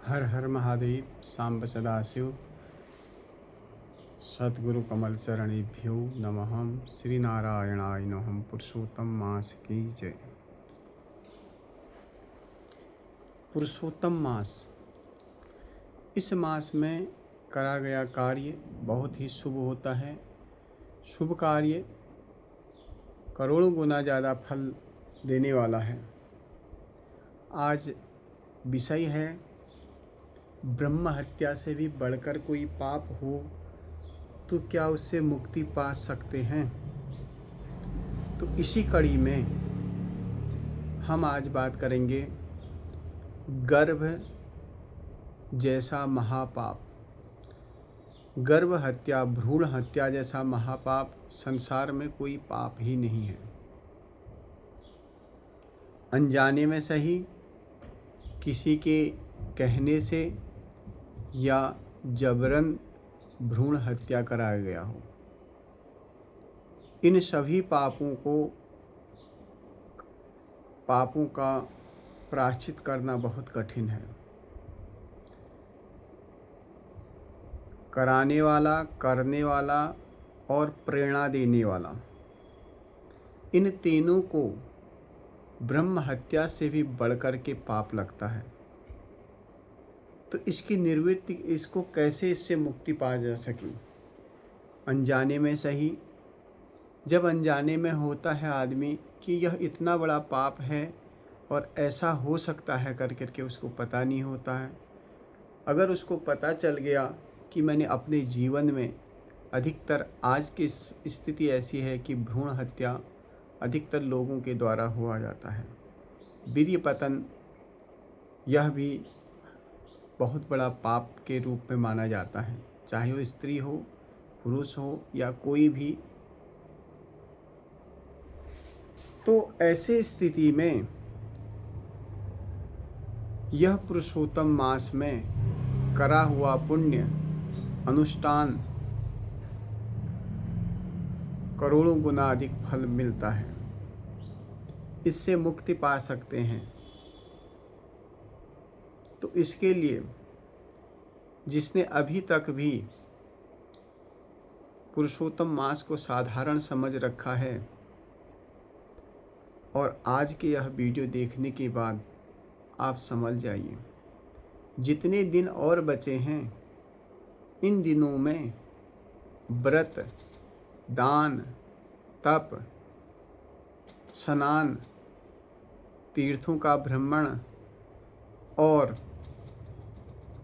हर हर महादेव। सांब सदाशिव। सद्गुरु कमल चरणेभ्यो नमः। श्री नारायणाय नमः। पुरुषोत्तम मास की जय। पुरुषोत्तम मास, इस मास में करा गया कार्य बहुत ही शुभ होता है। शुभ कार्य करोड़ों गुना ज़्यादा फल देने वाला है। आज विषय है, ब्रह्म हत्या से भी बढ़कर कोई पाप हो तो क्या उससे मुक्ति पा सकते हैं। तो इसी कड़ी में हम आज बात करेंगे गर्भ जैसा महापाप। गर्भ हत्या, भ्रूण हत्या जैसा महापाप संसार में कोई पाप ही नहीं है। अनजाने में सही, किसी के कहने से या जबरन भ्रूण हत्या कराया गया हो, इन सभी पापों का प्रायश्चित करना बहुत कठिन है। कराने वाला, करने वाला और प्रेरणा देने वाला, इन तीनों को ब्रह्म हत्या से भी बढ़कर के पाप लगता है। तो इसकी निवृत्ति, इसको कैसे, इससे मुक्ति पा जा सके। अनजाने में सही, जब अनजाने में होता है आदमी कि यह इतना बड़ा पाप है और ऐसा हो सकता है कर करके उसको पता नहीं होता है। अगर उसको पता चल गया कि मैंने अपने जीवन में अधिकतर, आज की स्थिति ऐसी है कि भ्रूण हत्या अधिकतर लोगों के द्वारा हुआ जाता है। वीर्य पतन, यह भी बहुत बड़ा पाप के रूप में माना जाता है, चाहे वो स्त्री हो, पुरुष हो या कोई भी। तो ऐसे स्थिति में यह पुरुषोत्तम मास में करा हुआ पुण्य अनुष्ठान करोड़ों गुना अधिक फल मिलता है। इससे मुक्ति पा सकते हैं। तो इसके लिए जिसने अभी तक भी पुरुषोत्तम मास को साधारण समझ रखा है और आज के यह वीडियो देखने के बाद आप समझ जाइए, जितने दिन और बचे हैं इन दिनों में व्रत, दान, तप, स्नान, तीर्थों का भ्रमण और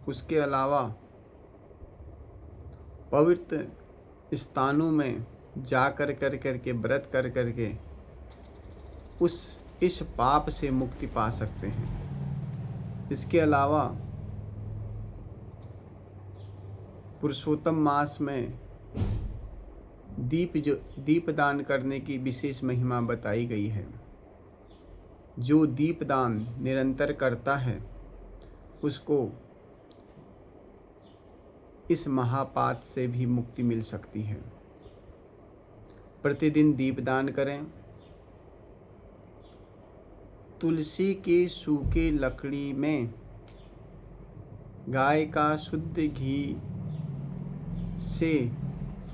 उसके अलावा पवित्र स्थानों में जा कर के व्रत कर के इस पाप से मुक्ति पा सकते हैं। इसके अलावा पुरुषोत्तम मास में दीपदान करने की विशेष महिमा बताई गई है। जो दीपदान निरंतर करता है उसको इस महापात से भी मुक्ति मिल सकती है। प्रतिदिन दीपदान करें। तुलसी के सूखे लकड़ी में गाय का शुद्ध घी से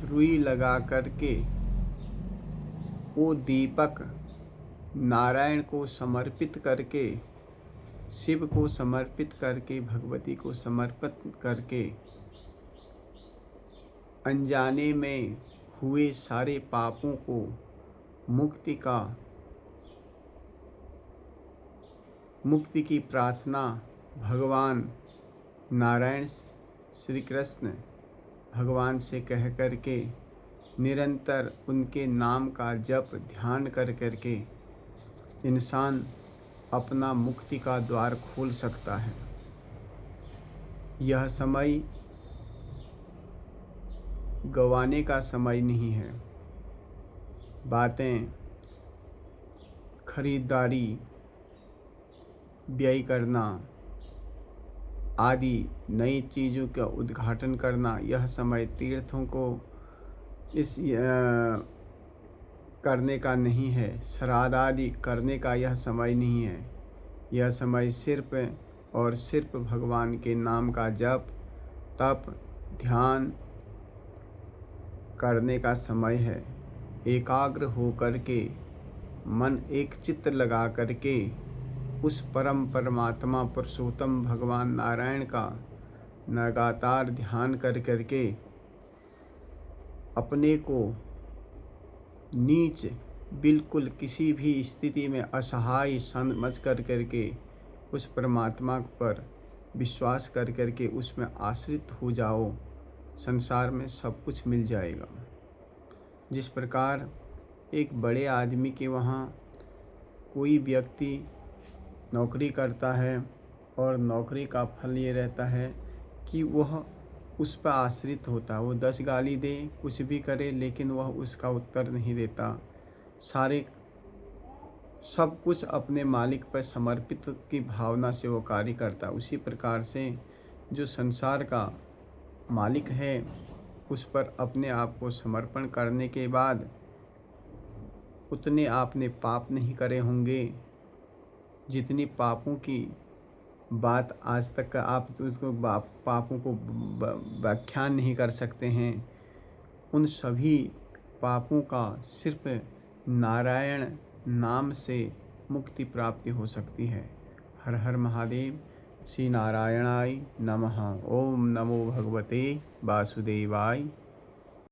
रुई लगा करके वो दीपक नारायण को समर्पित करके, शिव को समर्पित करके, भगवती को समर्पित करके अनजाने में हुए सारे पापों को मुक्ति की प्रार्थना भगवान नारायण श्री कृष्ण भगवान से कह करके निरंतर उनके नाम का जप ध्यान कर करके इंसान अपना मुक्ति का द्वार खोल सकता है। यह समय गंवाने का समय नहीं है। बातें, खरीदारी, व्यय करना आदि नई चीज़ों का उद्घाटन करना, यह समय तीर्थों को करने का नहीं है। श्राद्ध आदि करने का यह समय नहीं है। यह समय सिर्फ और सिर्फ भगवान के नाम का जप तप ध्यान करने का समय है। एकाग्र हो कर के मन एक चित्त लगा करके उस परम परमात्मा पुरुषोत्तम भगवान नारायण का लगातार ध्यान कर करके अपने को नीच बिल्कुल किसी भी स्थिति में असहाय समझ कर करके उस परमात्मा पर विश्वास कर करके उसमें आश्रित हो जाओ, संसार में सब कुछ मिल जाएगा। जिस प्रकार एक बड़े आदमी के वहाँ कोई व्यक्ति नौकरी करता है और नौकरी का फल ये रहता है कि वह उस पर आश्रित होता, वो 10 गाली दे कुछ भी करे लेकिन वह उसका उत्तर नहीं देता, सब कुछ अपने मालिक पर समर्पित की भावना से वो कार्य करता। उसी प्रकार से जो संसार का मालिक है उस पर अपने आप को समर्पण करने के बाद उतने आपने पाप नहीं करे होंगे जितनी पापों की बात आज तक आप उसको पापों को व्याख्यान नहीं कर सकते हैं। उन सभी पापों का सिर्फ नारायण नाम से मुक्ति प्राप्ति हो सकती है। हर हर महादेव। श्री नारायणाय नमः। ओम नमो भगवते वासुदेवाय।